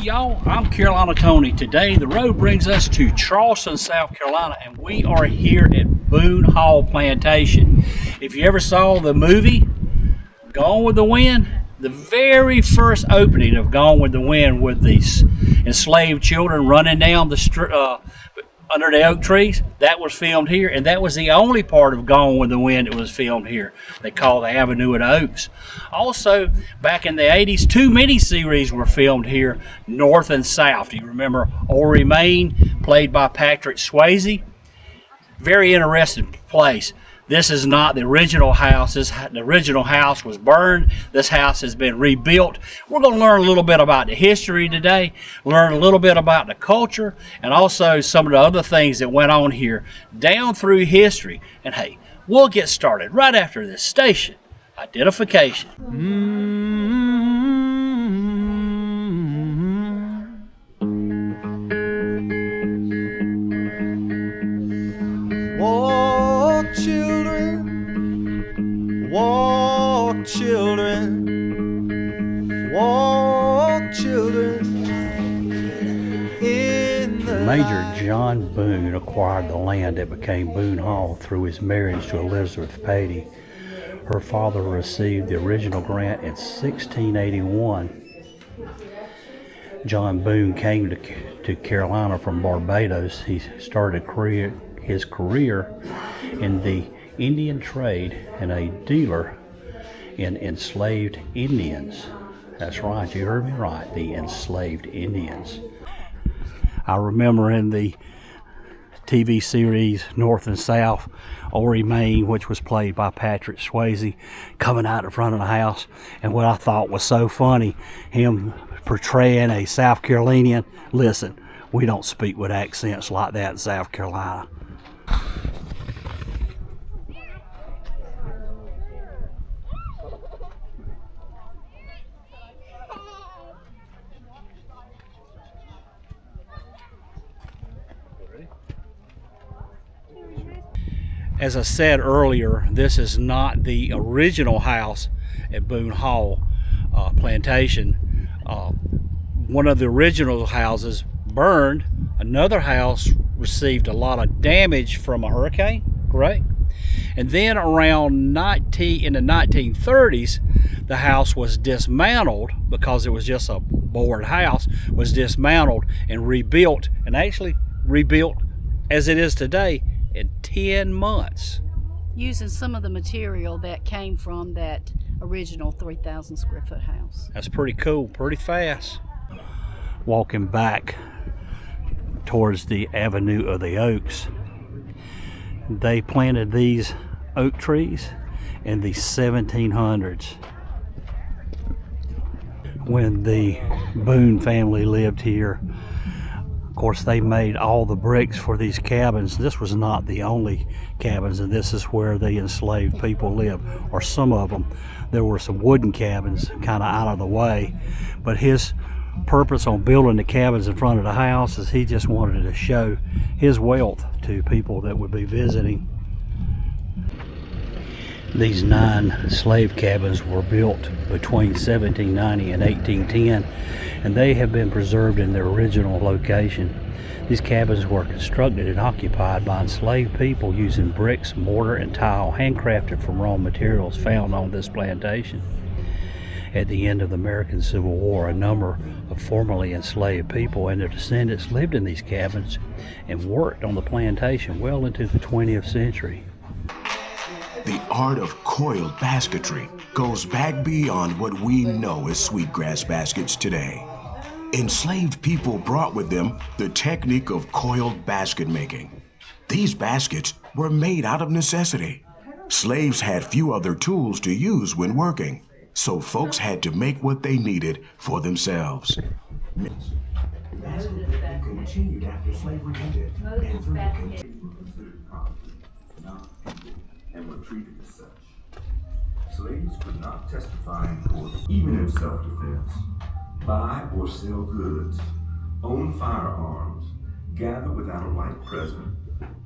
Y'all, I'm Carolina Tony. Today the road brings us to Charleston, South Carolina, and we are here at Boone Hall Plantation. If you ever saw the movie Gone with the Wind, the very first opening of Gone with the Wind with these enslaved children running down the street under the oak trees, that was filmed here, and that was the only part of Gone with the Wind that was filmed here. They call the Avenue of the Oaks. Also, back in the 80s, two miniseries were filmed here, North and South. Do you remember Ori Main, played by Patrick Swayze? Very interesting place. This is not the original house. The original house was burned. This house has been rebuilt. We're going to learn a little bit about the history today, learn a little bit about the culture, and also some of the other things that went on here down through history. And hey, we'll get started right after this station identification. Walk, children, walk, children, walk, children. In the Major John Boone acquired the land that became Boone Hall through his marriage to Elizabeth Patey. Her father received the original grant in 1681. John Boone came to Carolina from Barbados. He started his career in the Indian trade and a dealer in enslaved Indians. That's right, you heard me right, the enslaved Indians. I remember in the TV series North and South, Ori Main, which was played by Patrick Swayze, coming out in front of the house, and what I thought was so funny, him portraying a South Carolinian. Listen, we don't speak with accents like that in South Carolina. As I said earlier, this is not the original house at Boone Hall Plantation. One of the original houses burned. Another house received a lot of damage from a hurricane, correct? And then around in the 1930s, the house was dismantled because it was just a board house, was dismantled and rebuilt, and actually rebuilt as it is today in 10 months. Using some of the material that came from that original 3,000 square foot house. That's pretty cool, pretty fast. Walking back towards the Avenue of the Oaks, they planted these oak trees in the 1700s. When the Boone family lived here, of course, they made all the bricks for these cabins. This was not the only cabins, and this is where the enslaved people lived, or some of them. There were some wooden cabins kind of out of the way, but his purpose on building the cabins in front of the house is he just wanted to show his wealth to people that would be visiting. These 9 slave cabins were built between 1790 and 1810, and they have been preserved in their original location. These cabins were constructed and occupied by enslaved people using bricks, mortar, and tile handcrafted from raw materials found on this plantation. At the end of the American Civil War, a number of formerly enslaved people and their descendants lived in these cabins and worked on the plantation well into the 20th century. The art of coiled basketry goes back beyond what we know as sweetgrass baskets today. Enslaved people brought with them the technique of coiled basket making. These baskets were made out of necessity. Slaves had few other tools to use when working, so folks had to make what they needed for themselves. Continued after slavery ended, and were treated as such. Slaves could not testify in court, even in self-defense, buy or sell goods, own firearms, gather without a white present,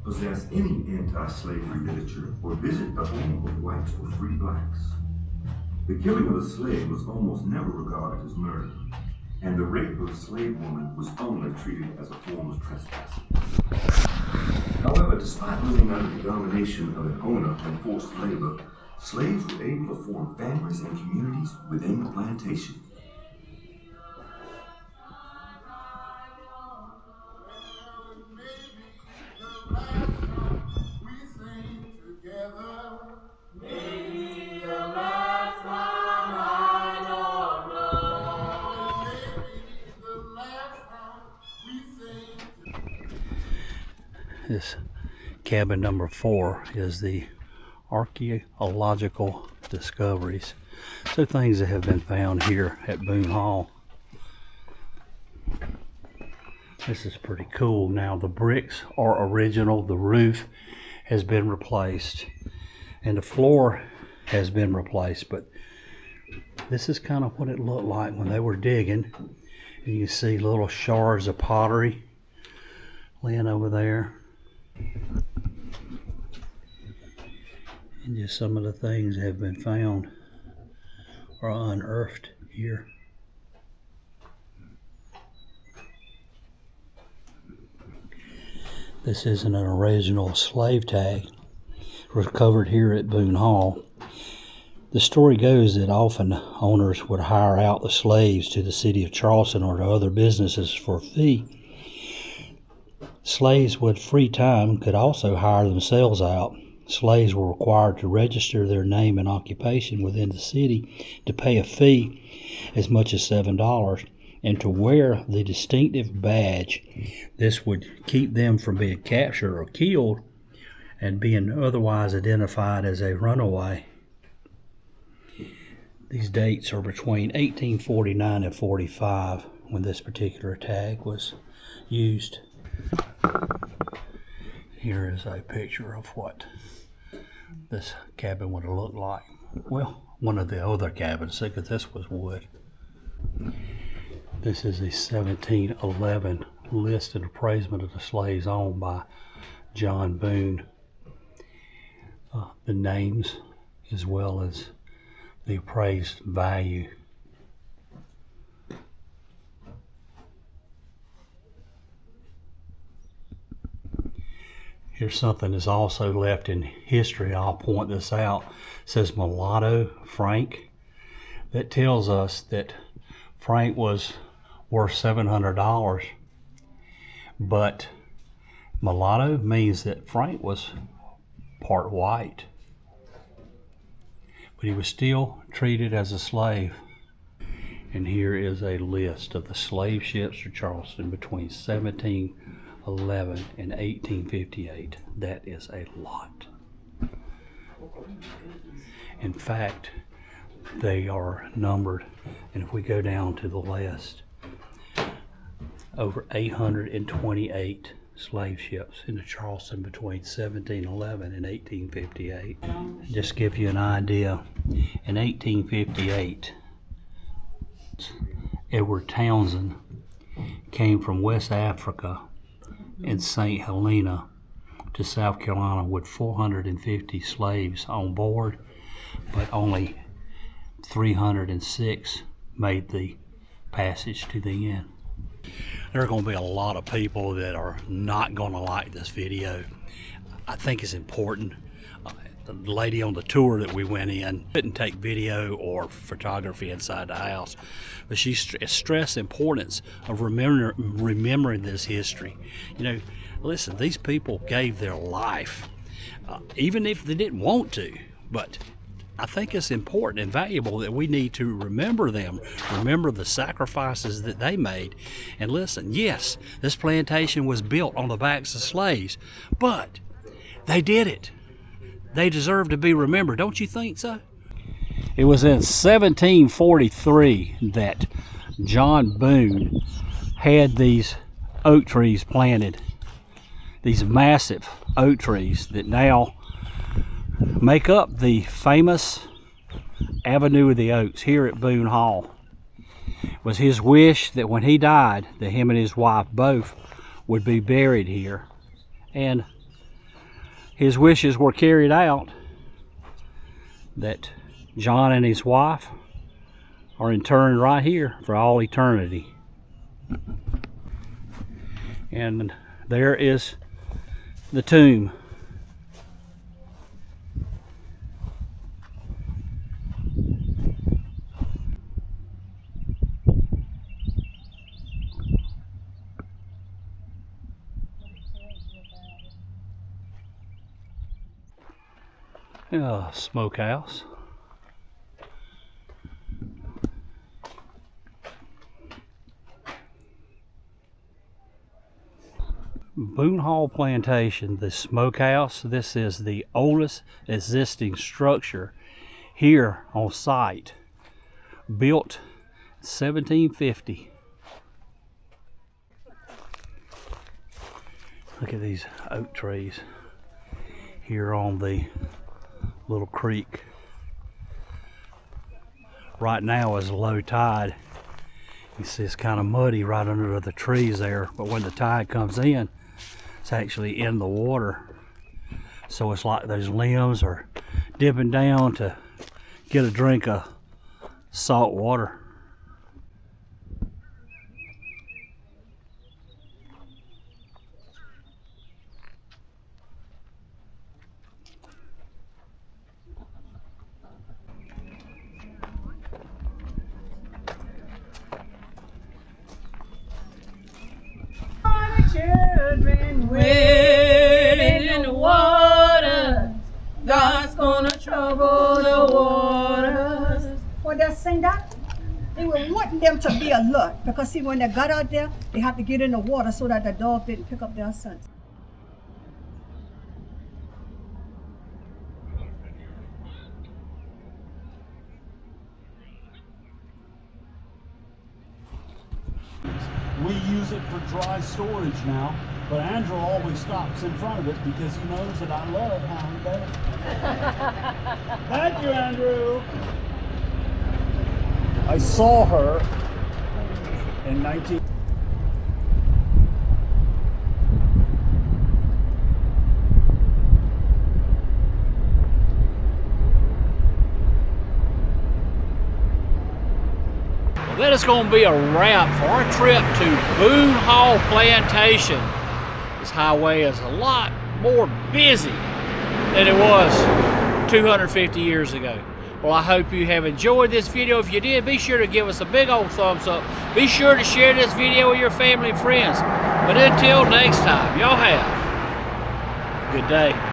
possess any anti-slavery literature, or visit the home of whites or free blacks. The killing of a slave was almost never regarded as murder, and the rape of a slave woman was only treated as a form of trespassing. However, despite living under the domination of an owner and forced labor, slaves were able to form families and communities within the plantation. This cabin number 4 is the archaeological discoveries. So things that have been found here at Boone Hall. This is pretty cool. Now the bricks are original, the roof has been replaced, and the floor has been replaced, but this is kind of what it looked like when they were digging. And you see little shards of pottery laying over there. And just some of the things that have been found or unearthed here. This isn't an original slave tag recovered here at Boone Hall. The story goes that often owners would hire out the slaves to the city of Charleston or to other businesses for a fee. Slaves with free time could also hire themselves out. Slaves were required to register their name and occupation within the city to pay a fee as much as $7 and to wear the distinctive badge. This would keep them from being captured or killed and being otherwise identified as a runaway. These dates are between 1849 and 45 when this particular tag was used. Here is a picture of what this cabin would have looked like. Well, one of the other cabins, because this was wood. This is a 1711 list and appraisement of the slaves owned by John Boone. The names as well as the appraised value. Here's something that's also left in history. I'll point this out. It says Mulatto Frank. That tells us that Frank was worth $700, but mulatto means that Frank was part white, but he was still treated as a slave. And here is a list of the slave ships of Charleston between 1711 and 1858. That is a lot. In fact, they are numbered, and if we go down to the list, over 828 slave ships in the Charleston between 1711 and 1858. Just to give you an idea, in 1858, Edward Townsend came from West Africa in St. Helena to South Carolina with 450 slaves on board, but only 306 made the passage to the end. There are going to be a lot of people that are not going to like this video. I think it's important. The lady on the tour that we went in didn't take video or photography inside the house, but she stressed the importance of remembering this history. You know, listen, these people gave their life, even if they didn't want to, but I think it's important and valuable that we need to remember them, remember the sacrifices that they made. And listen, yes, this plantation was built on the backs of slaves, but they did it. They deserve to be remembered, don't you think so? It was in 1743 that John Boone had these oak trees planted, these massive oak trees that now make up the famous Avenue of the Oaks here at Boone Hall. It was his wish that when he died, that him and his wife both would be buried here. And his wishes were carried out, that John and his wife are interred right here for all eternity. And there is the tomb. Smokehouse. Boone Hall Plantation, the smokehouse. This is the oldest existing structure here on site, built 1750. Look at these oak trees here on the little creek. Right now is low tide. You see it's kind of muddy right under the trees there, but when the tide comes in, it's actually in the water. So it's like those limbs are dipping down to get a drink of salt water. Children wading in the water, God's gonna trouble the waters. When they sing that, they were wanting them to be alert, because see, when they got out there, they had to get in the water so that the dog didn't pick up their scent. We use it for dry storage now, but Andrew always stops in front of it because he knows that I love Hound Bear. Thank you, Andrew. I saw her in 19... That is going to be a wrap for our trip to Boone Hall Plantation. This highway is a lot more busy than it was 250 years ago. Well, I hope you have enjoyed this video. If you did, be sure to give us a big old thumbs up. Be sure to share this video with your family and friends. But until next time, y'all have a good day.